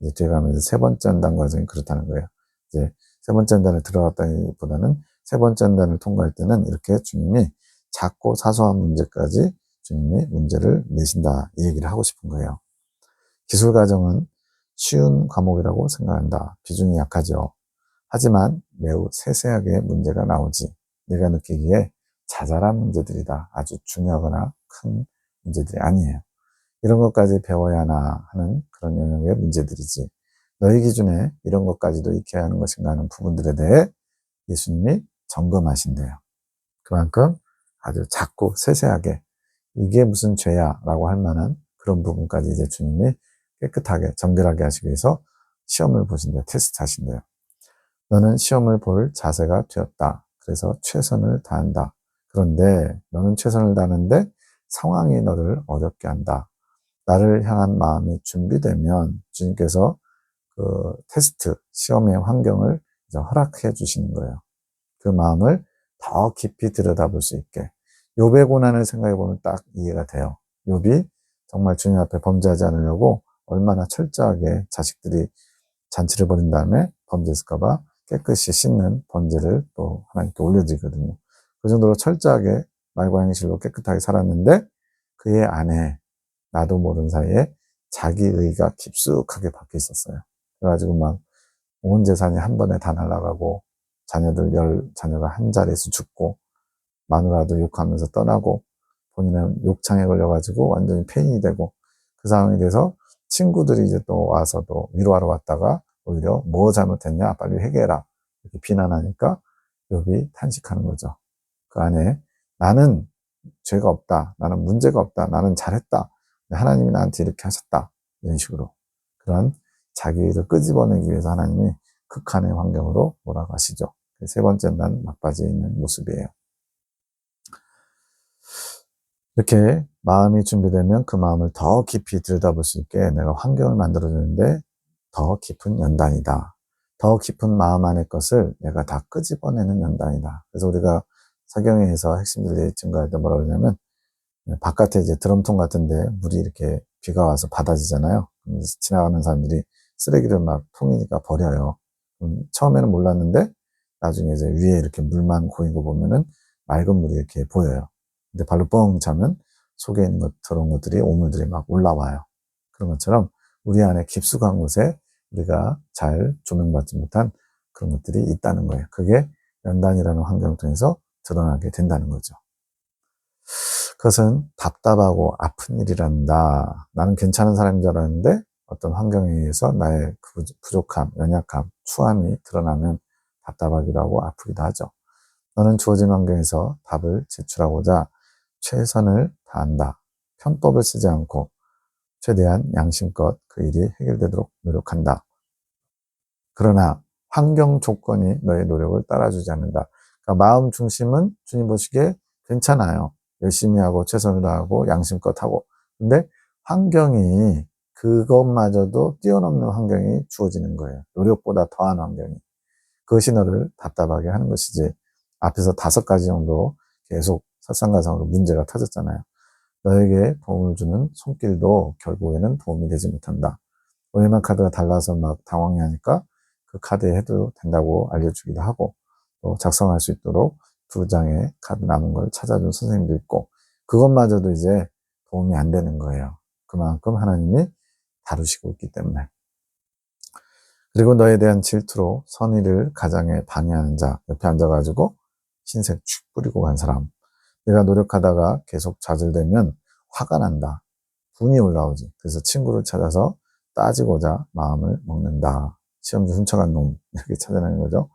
이제 뒤에 가면 세 번째 연단 과정이 그렇다는 거예요. 이제 세 번째 연단에 들어갔다기보다는 세 번째 연단을 통과할 때는 이렇게 주님이 작고 사소한 문제까지 주님이 문제를 내신다. 이 얘기를 하고 싶은 거예요. 기술 과정은 쉬운 과목이라고 생각한다. 비중이 약하죠. 하지만 매우 세세하게 문제가 나오지. 내가 느끼기에 자잘한 문제들이다. 아주 중요하거나 큰 문제들이 아니에요. 이런 것까지 배워야 하나 하는 그런 영역의 문제들이지. 너희 기준에 이런 것까지도 익혀야 하는 것인가 하는 부분들에 대해 예수님이 점검하신대요. 그만큼 아주 작고 세세하게 이게 무슨 죄야 라고 할 만한 그런 부분까지 이제 주님이 깨끗하게 정결하게 하시기 위해서 시험을 보신대요. 테스트 하신대요. 너는 시험을 볼 자세가 되었다. 그래서 최선을 다한다. 그런데 너는 최선을 다하는데 상황이 너를 어렵게 한다. 나를 향한 마음이 준비되면 주님께서 그 테스트, 시험의 환경을 이제 허락해 주시는 거예요. 그 마음을 더 깊이 들여다볼 수 있게. 욥의 고난을 생각해 보면 딱 이해가 돼요. 욥이 정말 주님 앞에 범죄하지 않으려고 얼마나 철저하게 자식들이 잔치를 벌인 다음에 범죄했을까봐 깨끗이 씻는 번제를 또 하나님께 올려드리거든요. 그 정도로 철저하게 말과 행실로 깨끗하게 살았는데 그의 안에 나도 모르는 사이에 자기의가 깊숙하게 박혀 있었어요. 그래가지고 막 온 재산이 한 번에 다 날아가고 자녀들 10자녀가 한 자리에서 죽고 마누라도 욕하면서 떠나고 본인은 욕창에 걸려가지고 완전히 폐인이 되고 그 상황에 대해서 친구들이 이제 또 와서 또 위로하러 왔다가 오히려 뭐 잘못했냐 빨리 회개해라 이렇게 비난하니까 욥이 탄식하는 거죠. 그 안에 나는 죄가 없다. 나는 문제가 없다. 나는 잘했다. 하나님이 나한테 이렇게 하셨다. 이런 식으로 그런 자기를 끄집어내기 위해서 하나님이 극한의 환경으로 몰아가시죠. 세 번째 난 막바지에 있는 모습이에요. 이렇게 마음이 준비되면 그 마음을 더 깊이 들여다볼 수 있게 내가 환경을 만들어주는데 더 깊은 연단이다. 더 깊은 마음 안의 것을 내가 다 끄집어내는 연단이다. 그래서 우리가 사경에서 핵심 진리 증거할 때 뭐라 그러냐면 바깥에 이제 드럼통 같은데 물이 이렇게 비가 와서 받아지잖아요. 그래서 지나가는 사람들이 쓰레기를 막 통이니까 버려요. 처음에는 몰랐는데 나중에 이제 위에 이렇게 물만 고인 거 보면은 맑은 물이 이렇게 보여요. 근데 발로 뻥 차면 속에 있는 것, 들어온 것들이, 오물들이 막 올라와요. 그런 것처럼 우리 안에 깊숙한 곳에 우리가 잘 조명받지 못한 그런 것들이 있다는 거예요. 그게 연단이라는 환경을 통해서 드러나게 된다는 거죠. 그것은 답답하고 아픈 일이란다. 나는 괜찮은 사람인 줄 알았는데 어떤 환경에 의해서 나의 부족함, 연약함, 추함이 드러나면 답답하기도 하고 아프기도 하죠. 너는 주어진 환경에서 답을 제출하고자 최선을 다한다. 편법을 쓰지 않고 최대한 양심껏 그 일이 해결되도록 노력한다. 그러나 환경 조건이 너의 노력을 따라주지 않는다. 그러니까 마음 중심은 주님 보시기에 괜찮아요. 열심히 하고 최선을 다하고 양심껏 하고. 근데 환경이 그것마저도 뛰어넘는 환경이 주어지는 거예요. 노력보다 더한 환경이. 그것이 너를 답답하게 하는 것이지. 앞에서 5가지 정도 계속 설상가상으로 문제가 터졌잖아요. 너에게 도움을 주는 손길도 결국에는 도움이 되지 못한다. 오해만 카드가 달라서 막 당황해하니까 그 카드에 해도 된다고 알려주기도 하고 또 작성할 수 있도록 2장의 카드 남은 걸 찾아준 선생님도 있고 그것마저도 이제 도움이 안 되는 거예요. 그만큼 하나님이 다루시고 있기 때문에. 그리고 너에 대한 질투로 선의를 가장에 방해하는 자 옆에 앉아가지고 흰색 축 뿌리고 간 사람. 내가 노력하다가 계속 좌절되면 화가 난다. 분이 올라오지. 그래서 친구를 찾아서 따지고자 마음을 먹는다. 시험지 훔쳐간 놈 이렇게 찾아내는 거죠.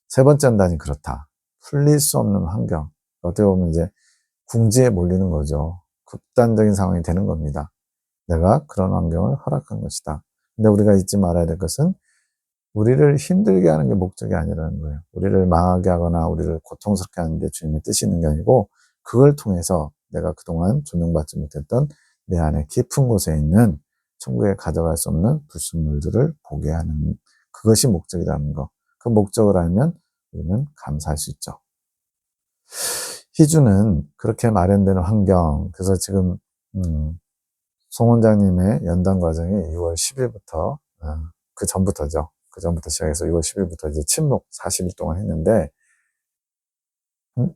세 번째 연단이 그렇다. 풀릴 수 없는 환경. 어떻게 보면 이제 궁지에 몰리는 거죠. 극단적인 상황이 되는 겁니다. 내가 그런 환경을 허락한 것이다. 근데 우리가 잊지 말아야 될 것은 우리를 힘들게 하는 게 목적이 아니라는 거예요. 우리를 망하게 하거나 우리를 고통스럽게 하는 게 주님의 뜻이 있는 게 아니고 그걸 통해서 내가 그동안 조명받지 못했던 내 안에 깊은 곳에 있는 천국에 가져갈 수 없는 불순물들을 보게 하는 그것이 목적이라는 거. 그 목적을 알면 우리는 감사할 수 있죠. 희주는 그렇게 마련되는 환경, 그래서 지금 송 원장님의 연단 과정이 6월 10일부터 그 전부터죠. 그 전부터 시작해서 6월 10일부터 이제 침묵 40일 동안 했는데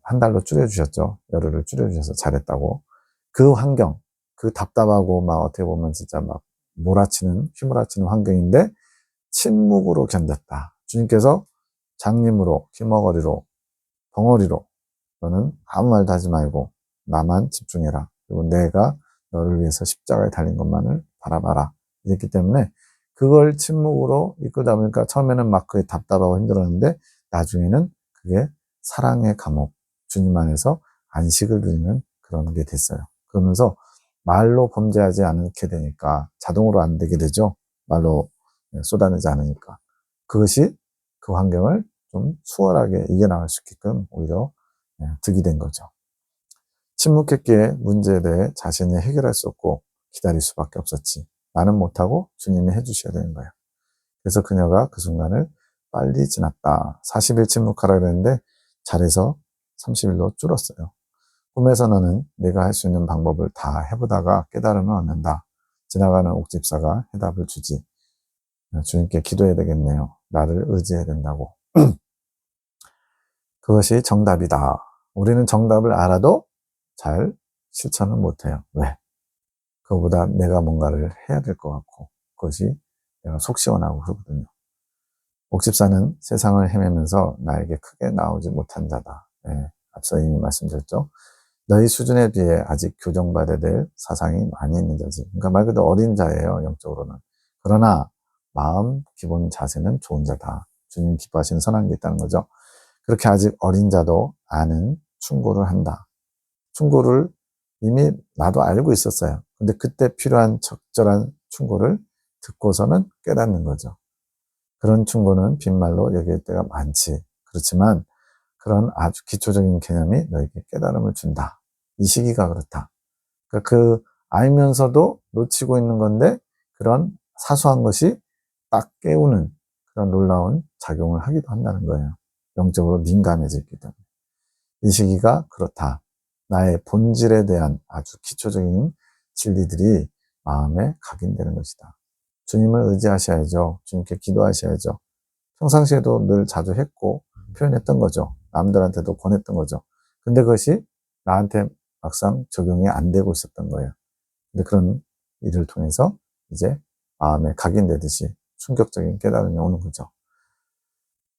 한 달로 줄여주셨죠. 열흘을 줄여주셔서 잘했다고. 그 환경, 그 답답하고 막 어떻게 보면 진짜 막 휘몰아치는 환경인데 침묵으로 견뎠다. 주님께서 장님으로, 귀머거리로, 벙어리로 너는 아무 말도 하지 말고 나만 집중해라. 그리고 내가 너를 위해서 십자가에 달린 것만을 바라봐라. 이랬기 때문에 그걸 침묵으로 이끌다 보니까 처음에는 막 그게 답답하고 힘들었는데 나중에는 그게 사랑의 감옥, 주님 안에서 안식을 누리는 그런 게 됐어요. 그러면서 말로 범죄하지 않게 되니까 자동으로 안 되게 되죠. 말로 쏟아내지 않으니까. 그것이 그 환경을 좀 수월하게 이겨나갈 수 있게끔 오히려 득이 된 거죠. 침묵했기에 문제에 대해 자신이 해결할 수 없고 기다릴 수밖에 없었지. 나는 못하고 주님이 해주셔야 되는 거예요. 그래서 그녀가 그 순간을 빨리 지났다. 40일 침묵하라 그랬는데 잘해서 30일로 줄었어요. 꿈에서 너는 내가 할 수 있는 방법을 다 해보다가 깨달음을 얻는다. 지나가는 옥집사가 해답을 주지. 주님께 기도해야 되겠네요. 나를 의지해야 된다고. 그것이 정답이다. 우리는 정답을 알아도 잘 실천을 못해요. 왜? 그거보다 내가 뭔가를 해야 될 것 같고 그것이 내가 속 시원하고 그러거든요. 옥집사는 세상을 헤매면서 나에게 크게 나오지 못한 자다. 앞서 이미 말씀드렸죠. 너희 수준에 비해 아직 교정받아야 될 사상이 많이 있는 자지. 그러니까 말 그대로 어린 자예요, 영적으로는. 그러나 마음 기본 자세는 좋은 자다. 주님 기뻐하시는 선한 게 있다는 거죠. 그렇게 아직 어린 자도 아는 충고를 한다. 충고를 이미 나도 알고 있었어요. 근데 그때 필요한 적절한 충고를 듣고서는 깨닫는 거죠. 그런 충고는 빈말로 여길 때가 많지. 그렇지만 그런 아주 기초적인 개념이 너에게 깨달음을 준다. 이 시기가 그렇다. 그러니까 그 알면서도 놓치고 있는 건데 그런 사소한 것이 딱 깨우는 그런 놀라운 작용을 하기도 한다는 거예요. 영적으로 민감해지기 때문에. 이 시기가 그렇다. 나의 본질에 대한 아주 기초적인 진리들이 마음에 각인되는 것이다. 주님을 의지하셔야죠. 주님께 기도하셔야죠. 평상시에도 늘 자주 했고 표현했던 거죠. 남들한테도 권했던 거죠. 근데 그것이 나한테 막상 적용이 안 되고 있었던 거예요. 근데 그런 일을 통해서 이제 마음에 각인되듯이 충격적인 깨달음이 오는 거죠.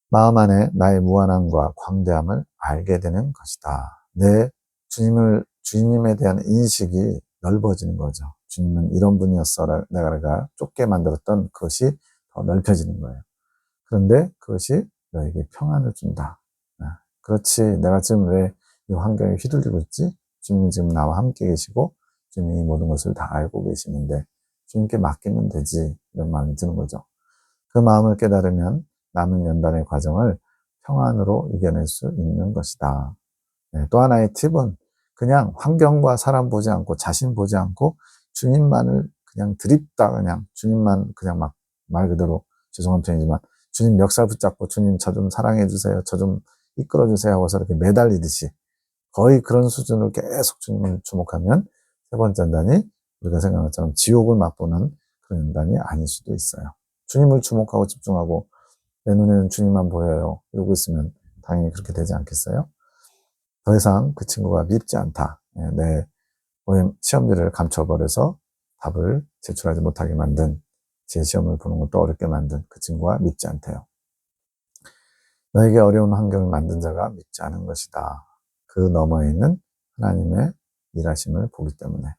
마음 안에 나의 무한함과 광대함을 알게 되는 것이다. 내 주님에 대한 인식이 넓어지는 거죠. 주님은 이런 분이었어. 내가 좁게 만들었던 그것이 더 넓혀지는 거예요. 그런데 그것이 너에게 평안을 준다. 그렇지. 내가 지금 왜 이 환경에 휘둘리고 있지? 주님이 지금 나와 함께 계시고 주님이 모든 것을 다 알고 계시는데 주님께 맡기면 되지. 이런 마음이 드는 거죠. 그 마음을 깨달으면 남은 연단의 과정을 평안으로 이겨낼 수 있는 것이다. 또 하나의 팁은 그냥 환경과 사람 보지 않고 자신 보지 않고 주님만을 그냥 드립다 그냥 주님만 그냥 막 말 그대로 죄송한 표현이지만 주님 멱살 붙잡고 주님 저 좀 사랑해 주세요. 저 좀 이끌어 주세요 하고서 이렇게 매달리듯이 거의 그런 수준으로 계속 주님을 주목하면 세 번째 연단이 우리가 생각한 것처럼 지옥을 맛보는 그런 연단이 아닐 수도 있어요. 주님을 주목하고 집중하고 내 눈에는 주님만 보여요. 이러고 있으면 당연히 그렇게 되지 않겠어요? 더 이상 그 친구가 밉지 않다. 내 시험지를 감춰버려서 답을 제출하지 못하게 만든 제 시험을 보는 것도 어렵게 만든 그 친구가 밉지 않대요. 너에게 어려운 환경을 만든 자가 밉지 않은 것이다. 그 너머에 있는 하나님의 일하심을 보기 때문에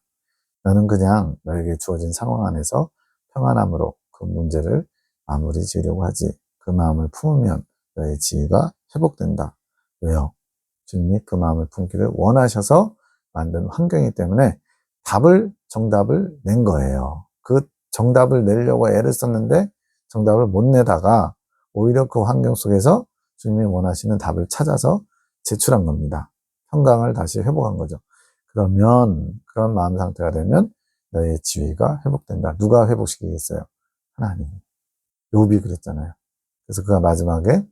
너는 그냥 너에게 주어진 상황 안에서 평안함으로 그 문제를 마무리 지으려고 하지. 그 마음을 품으면 너의 지혜가 회복된다. 왜요? 주님이 그 마음을 품기를 원하셔서 만든 환경이기 때문에 정답을 낸 거예요. 그 정답을 내려고 애를 썼는데 정답을 못 내다가 오히려 그 환경 속에서 주님이 원하시는 답을 찾아서 제출한 겁니다. 평강을 다시 회복한 거죠. 그러면 그런 마음 상태가 되면 너의 지위가 회복된다. 누가 회복시키겠어요? 하나님. 욥이 그랬잖아요. 그래서 그가 마지막에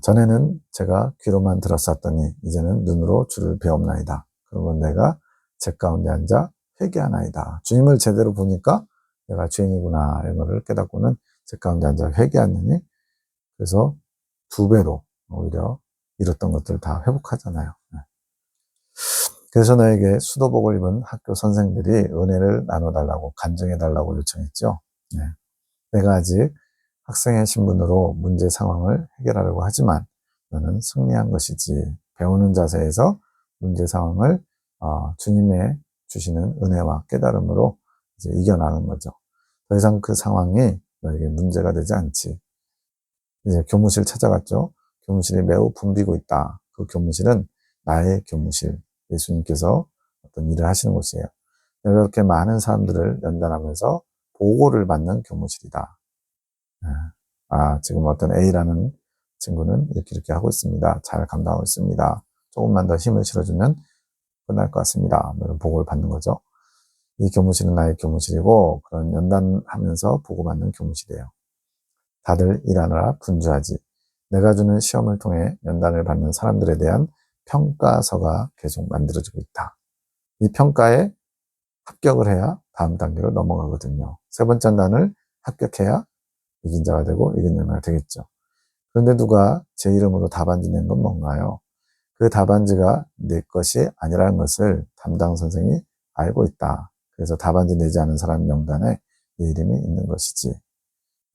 전에는 제가 귀로만 들었었더니 이제는 눈으로 주를 배옵나이다. 그러면 내가 제 가운데 앉아 회개하나이다. 주님을 제대로 보니까 내가 죄인이구나 이런 것을 깨닫고는 제 가운데 앉아 회개하느니, 그래서 2배로 오히려 잃었던 것들을 다 회복하잖아요. 그래서 나에게 수도복을 입은 학교 선생들이 은혜를 나눠달라고, 간증해달라고 요청했죠. 네. 내가 아직 학생의 신분으로 문제 상황을 해결하려고 하지만 너는 승리한 것이지. 배우는 자세에서 문제 상황을 주님의 주시는 은혜와 깨달음으로 이제 이겨나가는 거죠. 더 이상 그 상황이 너에게 문제가 되지 않지. 이제 교무실 찾아갔죠. 교무실이 매우 붐비고 있다. 그 교무실은 나의 교무실, 예수님께서 어떤 일을 하시는 곳이에요. 이렇게 많은 사람들을 연단하면서 보고를 받는 교무실이다. 지금 어떤 A라는 친구는 이렇게 하고 있습니다. 잘 감당하고 있습니다. 조금만 더 힘을 실어주면 끝날 것 같습니다. 이런 보고를 받는 거죠. 이 교무실은 나의 교무실이고, 그런 연단하면서 보고받는 교무실이에요. 다들 일하느라 분주하지. 내가 주는 시험을 통해 연단을 받는 사람들에 대한 평가서가 계속 만들어지고 있다. 이 평가에 합격을 해야 다음 단계로 넘어가거든요. 3번째 연단을 합격해야 이긴 자가 되고 이긴 자가 되겠죠. 그런데 누가 제 이름으로 답안지 낸 건 뭔가요? 그 답안지가 내 것이 아니라는 것을 담당 선생이 알고 있다. 그래서 답안지 내지 않은 사람 명단에 내 이름이 있는 것이지.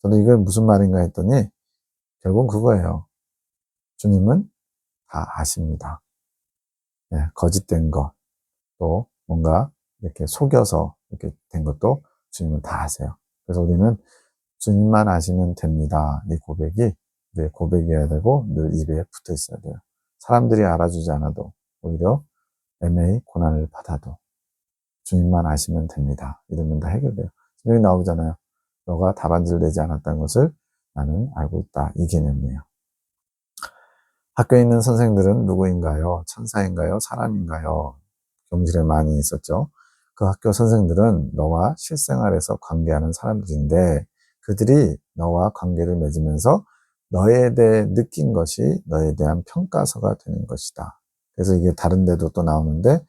저는 이게 무슨 말인가 했더니 결국은 그거예요. 주님은 다 아십니다. 네, 거짓된 것, 또 뭔가 이렇게 속여서 이렇게 된 것도 주님은 다 아세요. 그래서 우리는 주님만 아시면 됩니다. 이 고백이 우리의 고백이어야 되고 늘 입에 붙어 있어야 돼요. 사람들이 알아주지 않아도, 오히려 애매히 고난을 받아도 주님만 아시면 됩니다. 이러면 다 해결돼요. 여기 나오잖아요. 너가 답안지를 내지 않았다는 것을 나는 알고 있다. 이 개념이에요. 학교에 있는 선생들은 누구인가요? 천사인가요? 사람인가요? 교무실에 많이 있었죠. 그 학교 선생들은 너와 실생활에서 관계하는 사람들인데, 그들이 너와 관계를 맺으면서 너에 대해 느낀 것이 너에 대한 평가서가 되는 것이다. 그래서 이게 다른 데도 또 나오는데,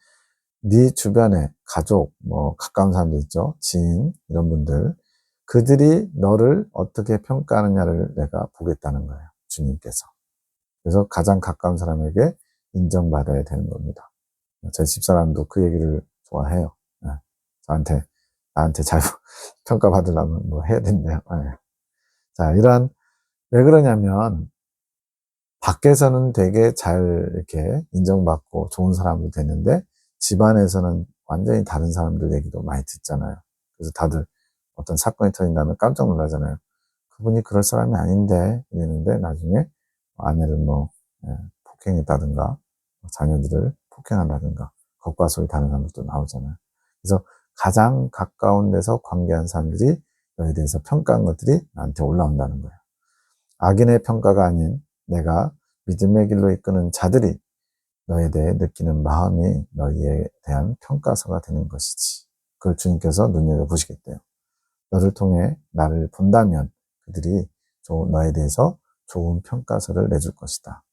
네 주변에 가족, 가까운 사람들 있죠. 지인, 이런 분들. 그들이 너를 어떻게 평가하느냐를 내가 보겠다는 거예요. 주님께서. 그래서 가장 가까운 사람에게 인정받아야 되는 겁니다. 제 집사람도 그 얘기를 좋아해요. 네. 나한테 잘 평가받으려면 뭐 해야 된대요. 네. 자, 왜 그러냐면, 밖에서는 되게 잘 이렇게 인정받고 좋은 사람도 되는데, 집안에서는 완전히 다른 사람들 얘기도 많이 듣잖아요. 그래서 다들 어떤 사건이 터진다면 깜짝 놀라잖아요. 그분이 그럴 사람이 아닌데, 이랬는데, 나중에 아내를 폭행했다든가, 자녀들을 폭행한다든가, 겉과 속이 다른 사람들도 나오잖아요. 그래서 가장 가까운 데서 관계한 사람들이 너에 대해서 평가한 것들이 나한테 올라온다는 거예요. 악인의 평가가 아닌 내가 믿음의 길로 이끄는 자들이 너에 대해 느끼는 마음이 너희에 대한 평가서가 되는 것이지. 그걸 주님께서 눈여겨보시겠대요. 너를 통해 나를 본다면 그들이 너에 대해서 좋은 평가서를 내줄 것이다.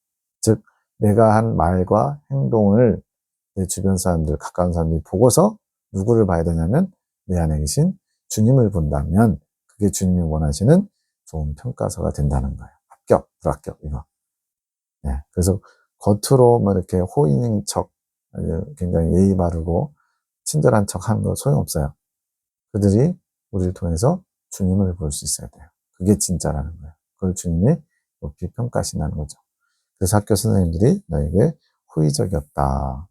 즉, 내가 한 말과 행동을 내 주변 사람들, 가까운 사람들이 보고서 누구를 봐야 되냐면 내 안에 계신 주님을 본다면 그게 주님이 원하시는 좋은 평가서가 된다는 거예요. 합격, 불합격, 이거. 네, 그래서 겉으로 이렇게 호의인 척, 굉장히 예의 바르고 친절한 척 하는 거 소용없어요. 그들이 우리를 통해서 주님을 볼 수 있어야 돼요. 그게 진짜라는 거예요. 그걸 주님이 높이 평가하신다는 거죠. 그래서 학교 선생님들이 너에게 호의적이었다.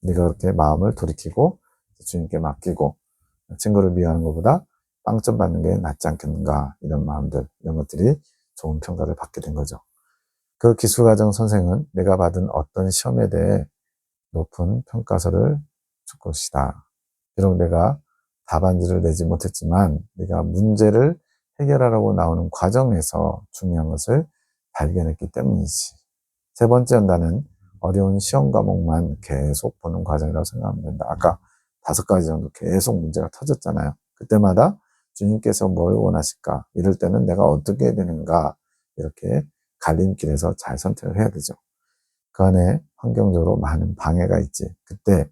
네가 그렇게 마음을 돌이키고 주님께 맡기고 친구를 미워하는 것보다 빵점 받는 게 낫지 않겠는가, 이런 마음들, 이런 것들이 좋은 평가를 받게 된 거죠. 그 기술과정 선생은 내가 받은 어떤 시험에 대해 높은 평가서를 줄 것이다. 비록 내가 답안지를 내지 못했지만 네가 문제를 해결하려고 나오는 과정에서 중요한 것을 발견했기 때문이지. 3번째 연단은 어려운 시험 과목만 계속 보는 과정이라고 생각하면 된다. 아까 5가지 정도 계속 문제가 터졌잖아요. 그때마다 주님께서 뭘 원하실까? 이럴 때는 내가 어떻게 해야 되는가? 이렇게 갈림길에서 잘 선택을 해야 되죠. 그 안에 환경적으로 많은 방해가 있지. 그때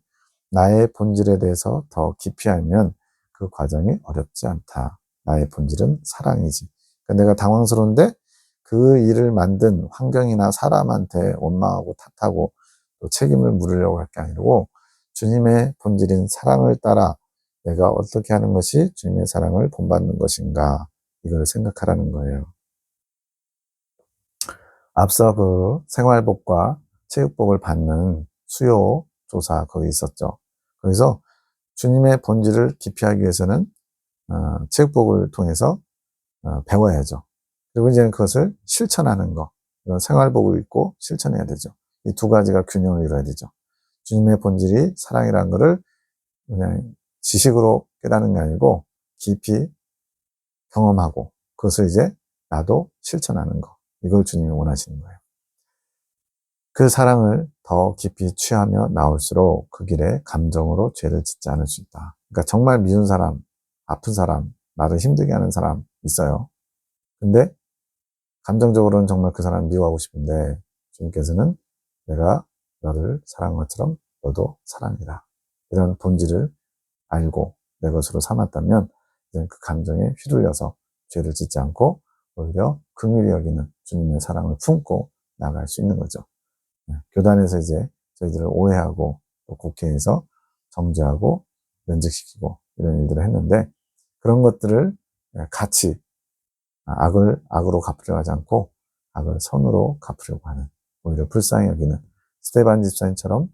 나의 본질에 대해서 더 깊이 알면 그 과정이 어렵지 않다. 나의 본질은 사랑이지. 그러니까 내가 당황스러운데 그 일을 만든 환경이나 사람한테 원망하고 탓하고 또 책임을 물으려고 할 게 아니고 주님의 본질인 사랑을 따라 내가 어떻게 하는 것이 주님의 사랑을 본받는 것인가 이걸 생각하라는 거예요. 앞서 그 생활복과 체육복을 받는 수요 조사 거기 있었죠. 거기서 주님의 본질을 깊이 하기 위해서는 체육복을 통해서 배워야죠. 그리고 이제 그것을 실천하는 거. 이건 생활복을 입고 실천해야 되죠. 이 두 가지가 균형을 이뤄야 되죠. 주님의 본질이 사랑이라는 것을 그냥 지식으로 깨닫는 게 아니고 깊이 경험하고 그것을 이제 나도 실천하는 거. 이걸 주님이 원하시는 거예요. 그 사랑을 더 깊이 취하며 나올수록 그 길에 감정으로 죄를 짓지 않을 수 있다. 그러니까 정말 미운 사람, 아픈 사람, 나를 힘들게 하는 사람 있어요. 근데 감정적으로는 정말 그 사람을 미워하고 싶은데 주님께서는 내가 너를 사랑한 것처럼 너도 사랑해라. 이런 본질을 알고 내 것으로 삼았다면 그 감정에 휘둘려서 죄를 짓지 않고 오히려 긍휼히 여기는 주님의 사랑을 품고 나갈 수 있는 거죠. 교단에서 이제 저희들을 오해하고 또 국회에서 정죄하고 면직시키고 이런 일들을 했는데 그런 것들을 같이 악을 악으로 갚으려 하지 않고 악을 선으로 갚으려고 하는 오히려 불쌍히 여기는 스데반 집사님처럼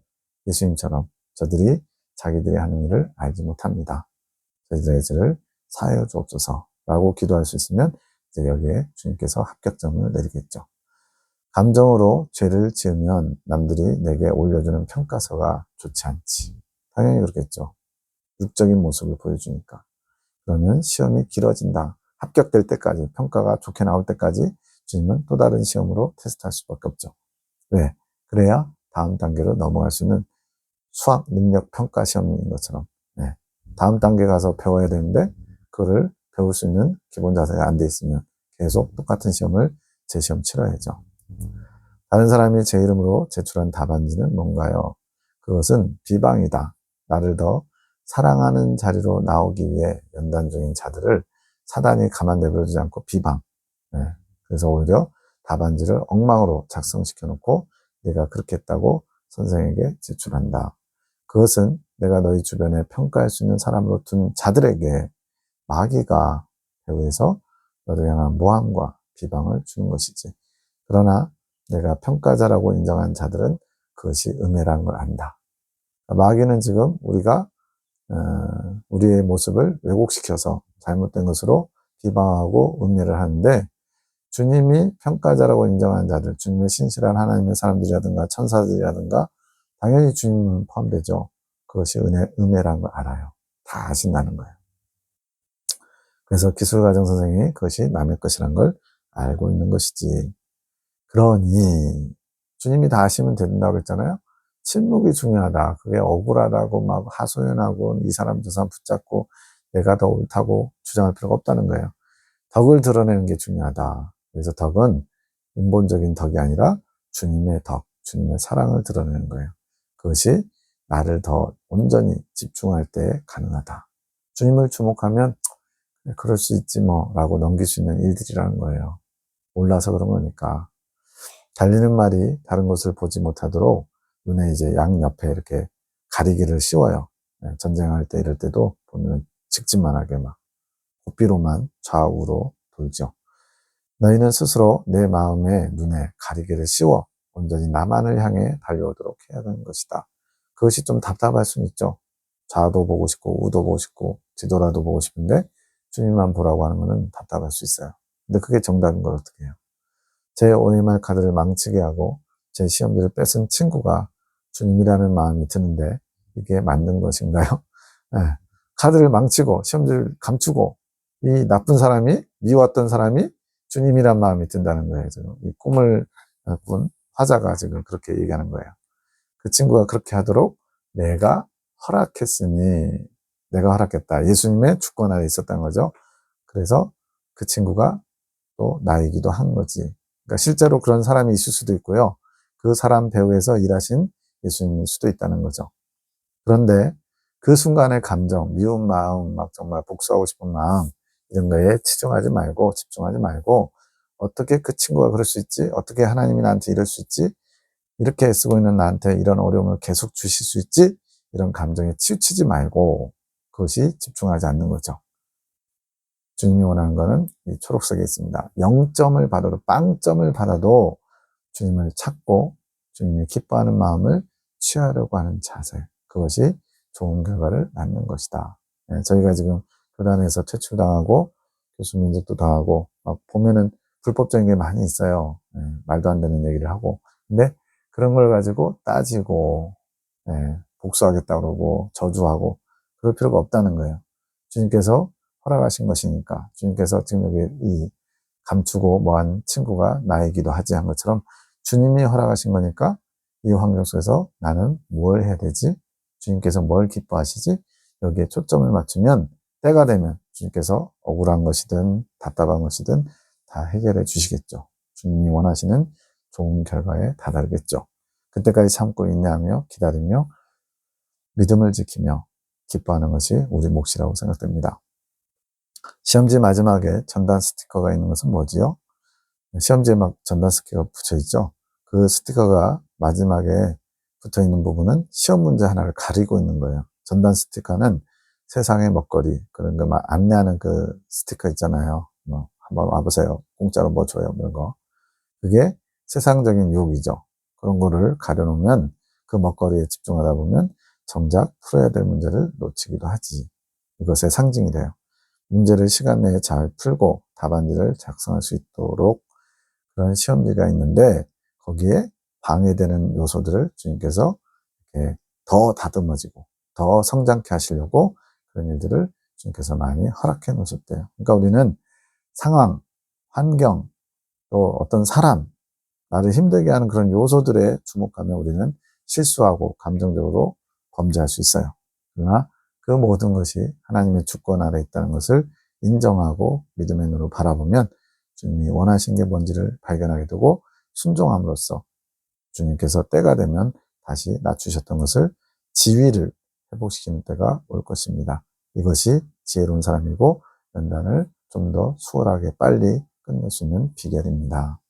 예수님처럼 저들이 자기들이 하는 일을 알지 못합니다. 저희들의 죄를 사하여 주옵소서라고 기도할 수 있으면 이제 여기에 주님께서 합격점을 내리겠죠. 감정으로 죄를 지으면 남들이 내게 올려주는 평가서가 좋지 않지. 당연히 그렇겠죠. 육적인 모습을 보여주니까. 그러면 시험이 길어진다. 합격될 때까지, 평가가 좋게 나올 때까지 주님은 또 다른 시험으로 테스트할 수밖에 없죠. 왜? 그래야 다음 단계로 넘어갈 수 있는 수학 능력 평가 시험인 것처럼. 네. 다음 단계 가서 배워야 되는데 그거를 배울 수 있는 기본 자세가 안 돼 있으면 계속 똑같은 시험을 재시험 치러야죠. 다른 사람이 제 이름으로 제출한 답안지는 뭔가요? 그것은 비방이다. 나를 더 사랑하는 자리로 나오기 위해 연단 중인 자들을 사단이 가만 내버려두지 않고 비방. 네. 그래서 오히려 답안지를 엉망으로 작성시켜 놓고 내가 그렇게 했다고 선생에게 제출한다. 그것은 내가 너희 주변에 평가할 수 있는 사람으로 둔 자들에게 마귀가 배후에서 너를 향한 모함과 비방을 주는 것이지. 그러나 내가 평가자라고 인정한 자들은 그것이 음해라는 걸 안다. 마귀는 지금 우리가 우리의 모습을 왜곡시켜서 잘못된 것으로 비방하고 음해를 하는데 주님이 평가자라고 인정한 자들, 주님의 신실한 하나님의 사람들이라든가 천사들이라든가 당연히 주님은 포함되죠. 그것이 음해라는 걸 알아요. 다 아신다는 거예요. 그래서 기술과정 선생님이 그것이 남의 것이라는 걸 알고 있는 것이지. 그러니 주님이 다 아시면 된다고 그랬잖아요. 침묵이 중요하다. 그게 억울하다고 막 하소연하고 이 사람 저 사람 붙잡고 내가 더 옳다고 주장할 필요가 없다는 거예요. 덕을 드러내는 게 중요하다. 그래서 덕은 인본적인 덕이 아니라 주님의 덕, 주님의 사랑을 드러내는 거예요. 그것이 나를 더 온전히 집중할 때 가능하다. 주님을 주목하면 그럴 수 있지 뭐 라고 넘길 수 있는 일들이라는 거예요. 몰라서 그런 거니까. 달리는 말이 다른 것을 보지 못하도록 눈에 이제 양옆에 이렇게 가리개를 씌워요. 전쟁할 때 이럴 때도 보면 직진만하게 막 고삐로만 좌우로 돌죠. 너희는 스스로 내 마음의 눈에 가리개를 씌워 온전히 나만을 향해 달려오도록 해야 하는 것이다. 그것이 좀 답답할 수는 있죠. 좌도 보고 싶고 우도 보고 싶고 뒤돌아도 보고 싶은데 주님만 보라고 하는 것은 답답할 수 있어요. 근데 그게 정답인 걸 어떻게 해요? 제 OMR 카드를 망치게 하고 제 시험지를 뺏은 친구가 주님이라는 마음이 드는데 이게 맞는 것인가요? 네. 카드를 망치고 시험지를 감추고 이 나쁜 사람이 미웠던 사람이 주님이란 마음이 든다는 거예요. 지금 이 꿈을 꾼 화자가 지금 그렇게 얘기하는 거예요. 그 친구가 그렇게 하도록 내가 허락했으니 내가 허락했다. 예수님의 주권 아래 있었다는 거죠. 그래서 그 친구가 또 나이기도 한 거지. 그러니까 실제로 그런 사람이 있을 수도 있고요. 그 사람 배후에서 일하신 예수님일 수도 있다는 거죠. 그런데 그 순간의 감정, 미운 마음, 막 정말 복수하고 싶은 마음, 이런 거에 치중하지 말고, 집중하지 말고, 어떻게 그 친구가 그럴 수 있지? 어떻게 하나님이 나한테 이럴 수 있지? 이렇게 애쓰고 있는 나한테 이런 어려움을 계속 주실 수 있지? 이런 감정에 치우치지 말고, 그것이 집중하지 않는 거죠. 주님이 원하는 거는 이 초록색에 있습니다. 0점을 받아도, 빵점을 받아도 주님을 찾고 주님이 기뻐하는 마음을 취하려고 하는 자세. 그것이 좋은 결과를 낳는 것이다. 예, 저희가 지금 교단에서 퇴출당하고 교수 민족도 당하고 막 보면은 불법적인 게 많이 있어요. 예, 말도 안 되는 얘기를 하고. 근데 그런 걸 가지고 따지고 복수하겠다 그러고 저주하고 그럴 필요가 없다는 거예요. 주님께서 허락하신 것이니까. 주님께서 지금 여기 이 감추고 뭐한 친구가 나이기도 하지 한 것처럼 주님이 허락하신 거니까 이 환경 속에서 나는 뭘 해야 되지? 주님께서 뭘 기뻐하시지? 여기에 초점을 맞추면 때가 되면 주님께서 억울한 것이든 답답한 것이든 다 해결해 주시겠죠. 주님이 원하시는 좋은 결과에 다다르겠죠. 그때까지 참고 인내하며 기다리며 믿음을 지키며 기뻐하는 것이 우리 몫이라고 생각됩니다. 시험지 마지막에 전단 스티커가 있는 것은 뭐지요? 시험지에 막 전단 스티커가 붙여 있죠. 그 스티커가 마지막에 붙어 있는 부분은 시험 문제 하나를 가리고 있는 거예요. 전단 스티커는 세상의 먹거리, 그런 거 막 안내하는 그 스티커 있잖아요. 뭐, 한번 와보세요. 공짜로 뭐 줘요. 이런 거. 그게 세상적인 유혹이죠. 그런 거를 가려놓으면 그 먹거리에 집중하다 보면 정작 풀어야 될 문제를 놓치기도 하지. 이것의 상징이 돼요. 문제를 시간 내에 잘 풀고 답안지를 작성할 수 있도록 그런 시험지가 있는데 거기에 방해되는 요소들을 주님께서 이렇게 더 다듬어지고 더 성장케 하시려고 그런 일들을 주님께서 많이 허락해 놓으셨대요. 그러니까 우리는 상황, 환경, 또 어떤 사람, 나를 힘들게 하는 그런 요소들에 주목하면 우리는 실수하고 감정적으로 범죄할 수 있어요. 그러나 그 모든 것이 하나님의 주권 아래 있다는 것을 인정하고 믿음의 눈으로 바라보면 주님이 원하신 게 뭔지를 발견하게 되고 순종함으로써 주님께서 때가 되면 다시 낮추셨던 것을 지위를 회복시키는 때가 올 것입니다. 이것이 지혜로운 사람이고 연단을 좀 더 수월하게 빨리 끝낼 수 있는 비결입니다.